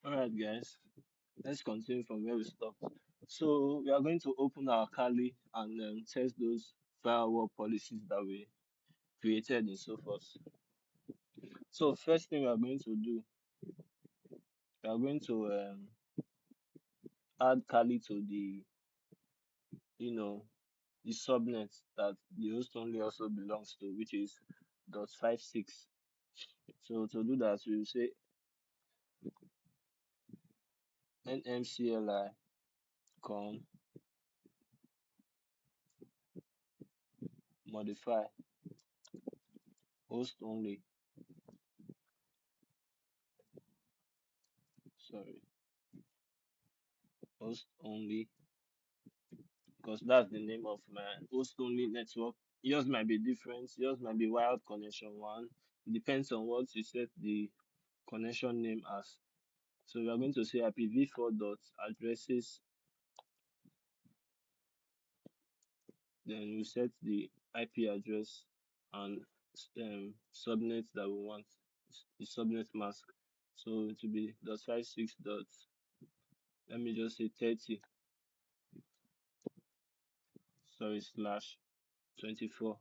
Alright, guys, let's continue from where we stopped. So, we are going to open our Kali and test those firewall policies that we created in Sophos. So, first thing we are going to do, we are going to add Kali to you know, the subnet that the host only also belongs to, which is .56. So, to do that, we will say nmcli con modify host only, sorry, host only, because that's the name of my host only network. Yours might be different. Yours might be wired connection one. It depends on what you set the connection name as. So we are going to say IPv4 dot addresses. Then we set the IP address and subnet that we want. The subnet mask. So it will be .56 dot. Let me just say 30. Sorry, slash 24.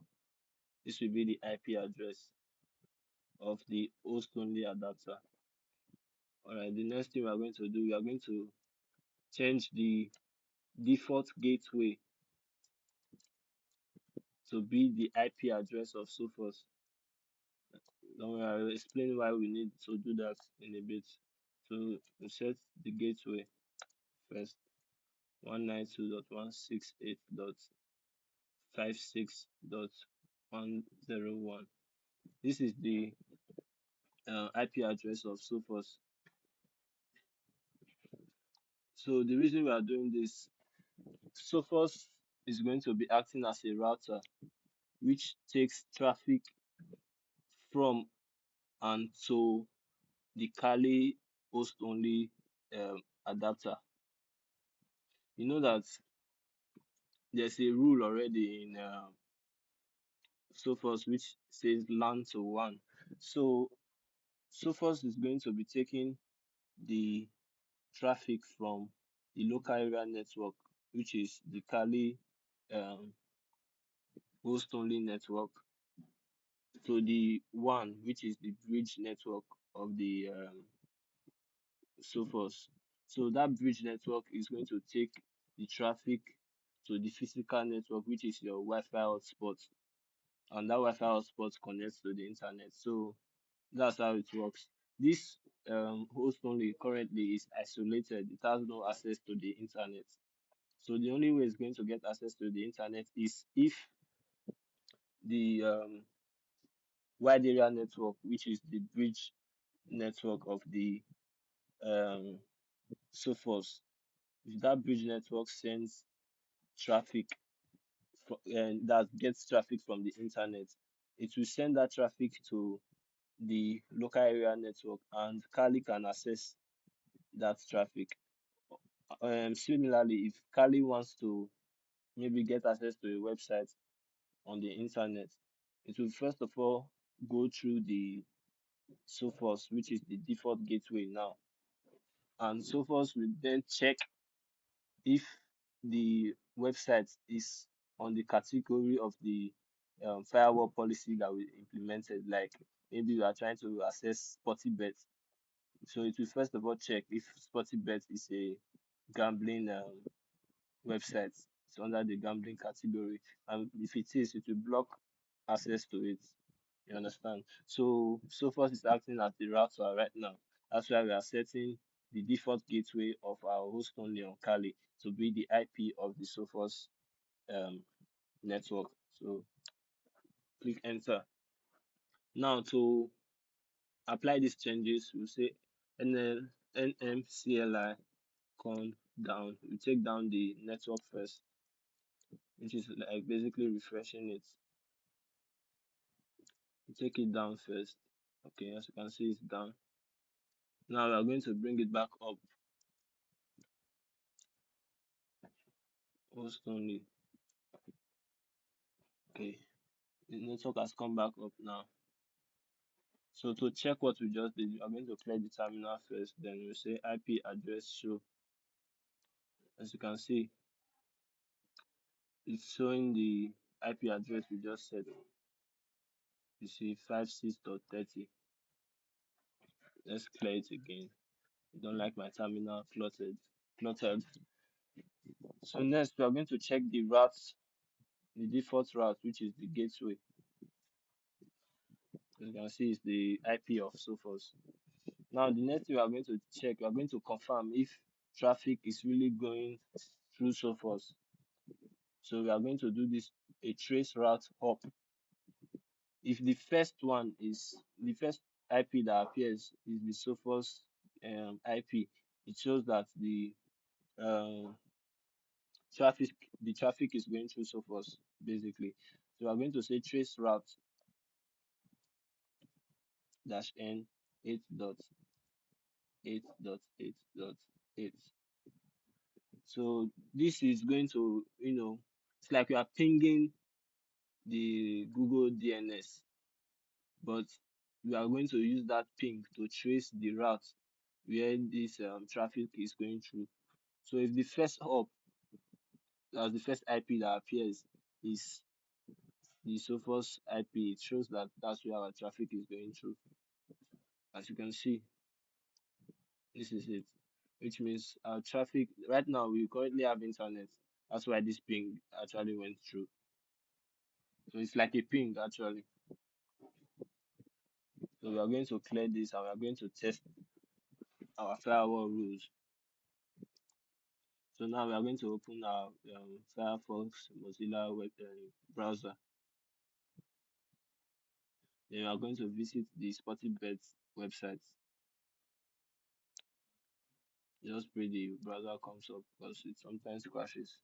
This will be the IP address of the host only adapter. Alright, the next thing we are going to do, we are going to change the default gateway to be the IP address of Sophos. Don't worry, I'll explain why we need to do that in a bit. So we set the gateway first, 192.168.56.101. This is the IP address of Sophos. So the reason we are doing this, Sophos is going to be acting as a router which takes traffic from and to the Kali host only adapter. You know that there's a rule already in Sophos which says LAN to WAN. So Sophos is going to be taking the traffic from the local area network, which is the Kali um, host only network, to the WAN, which is the bridge network of the Sophos. So that bridge network is going to take the traffic to the physical network, which is your Wi-Fi hotspot, and that Wi-Fi hotspot connects to the internet. So that's how it works. This host only currently is isolated; it has no access to the internet. So the only way it's going to get access to the internet is if the wide area network, which is the bridge network of the um, Sophos, if that bridge network sends traffic that gets traffic from the internet, it will send that traffic to the local area network, and Kali can access that traffic. Similarly, if Kali wants to maybe get access to a website on the internet, it will first of all go through the Sophos, which is the default gateway now, and Sophos will then check if the website is on the category of the firewall policy that we implemented. Like maybe you are trying to access Sportybet, so it will first of all check if Sportybet is a gambling website. It's under the gambling category, and if it is, it will block access to it. You understand? So Sophos is acting as the router right now. That's why we are setting the default gateway of our host only on Kali to be the IP of the Sophos um, network. So click enter. Now to apply these changes, we'll say nmcli con down. We take down the network first, which is like basically refreshing it. We take it down first. Okay, as you can see, it's down. Now we are going to bring it back up. Host only. Okay, the network has come back up now. So to check what we just did, we are going to clear the terminal first, then we'll say IP address show. As you can see, it's showing the IP address we just set. You see 56.30. Let's clear it again. I don't like my terminal cluttered. So next we are going to check the route, the default route, which is the gateway. As you can see, it's the IP of Sophos. Now the next thing we are going to check, we are going to confirm if traffic is really going through Sophos. So we are going to do this a trace route hop. If the first one is the first IP that appears is the Sophos IP, it shows that um, traffic the traffic is going through Sophos basically. So we are going to say trace route dash n 8.8.8.8. So this is going to, it's like we are pinging the Google DNS, but we are going to use that ping to trace the route where this traffic is going through. So if the first hop, as the first IP that appears, is the Sophos IP, it shows that that's where our traffic is going through. As you can see, this is it, which means our traffic right now we currently have internet. That's why this ping actually went through. So it's like a ping actually. So we are going to clear this and we are going to test our firewall rules. So now we are going to open our Firefox Mozilla web browser. Then we are going to visit the Spotty Bets website. Just pray the browser comes up because it sometimes crashes.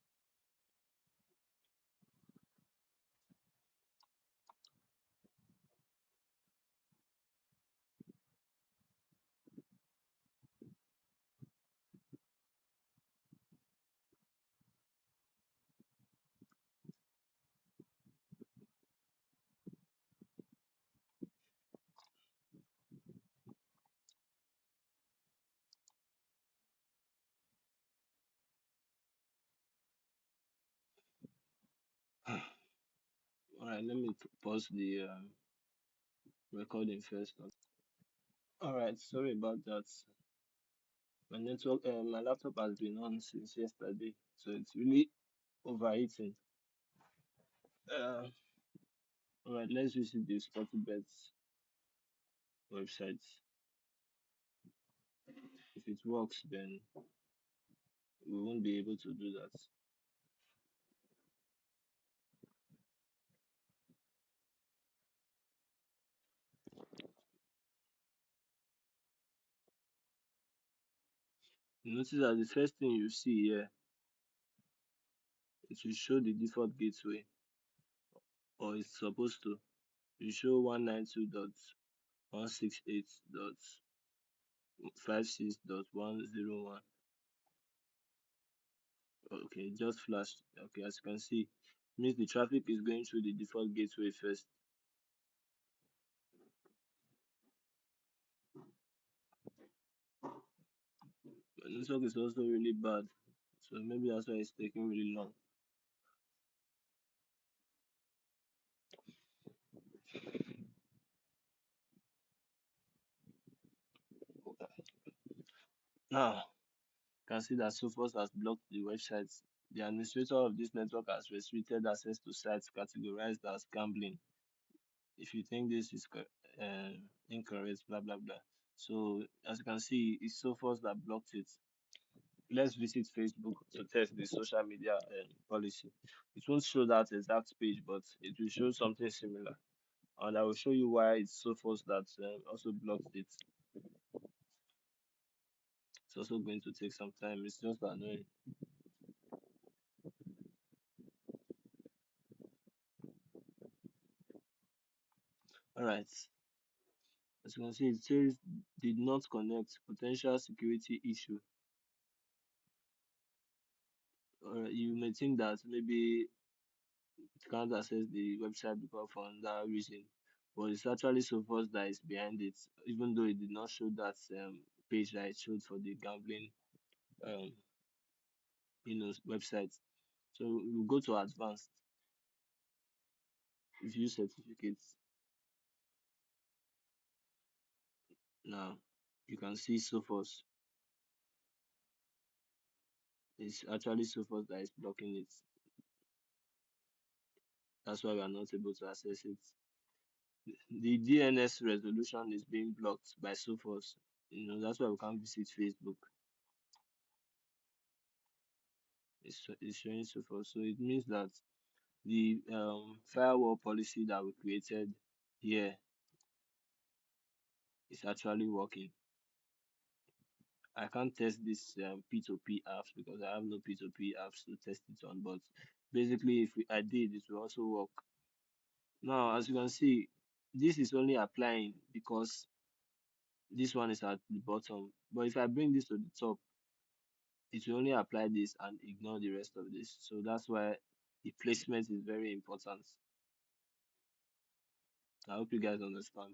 Alright, let me pause the recording first. Alright, sorry about that. My laptop has been on since yesterday, so it's really overheating. Uh, alright, let's visit the Spotty Bets website. If it works, then we won't be able to do that. You notice that the first thing you see here, it will show the default gateway, or it's supposed to. You show 192.168.56.101. Okay, just flashed. Okay, as you can see, means the traffic is going through the default gateway first. The network is also really bad, so maybe that's why it's taking really long. Now, you can see that Sophos has blocked the website. The administrator of this network has restricted access to sites categorized as gambling. If you think this is incorrect, blah blah blah. So as you can see, it's Sophos that blocked it. Let's visit Facebook to test the social media policy. It won't show that exact page, but it will show something similar. And I will show you why it's Sophos that also blocked it. It's also going to take some time. It's just annoying. Alright. As you can see, it says did not connect, potential security issue. You may think that maybe it can't access the website because for that reason, but it's actually Sophos that is behind it, even though it did not show that page that it showed for the gambling um website. So we'll go to advanced, view certificates. Now you can see Sophos. It's actually Sophos that is blocking it. That's why we are not able to access it. The DNS resolution is being blocked by Sophos. That's why we can't visit Facebook. It's showing Sophos. So it means that the firewall policy that we created here is actually working. I can't test this P2P apps because I have no P2P apps to test it on. But basically, if I did, it will also work. Now, as you can see, this is only applying because this one is at the bottom. But if I bring this to the top, it will only apply this and ignore the rest of this. So that's why the placement is very important. I hope you guys understand.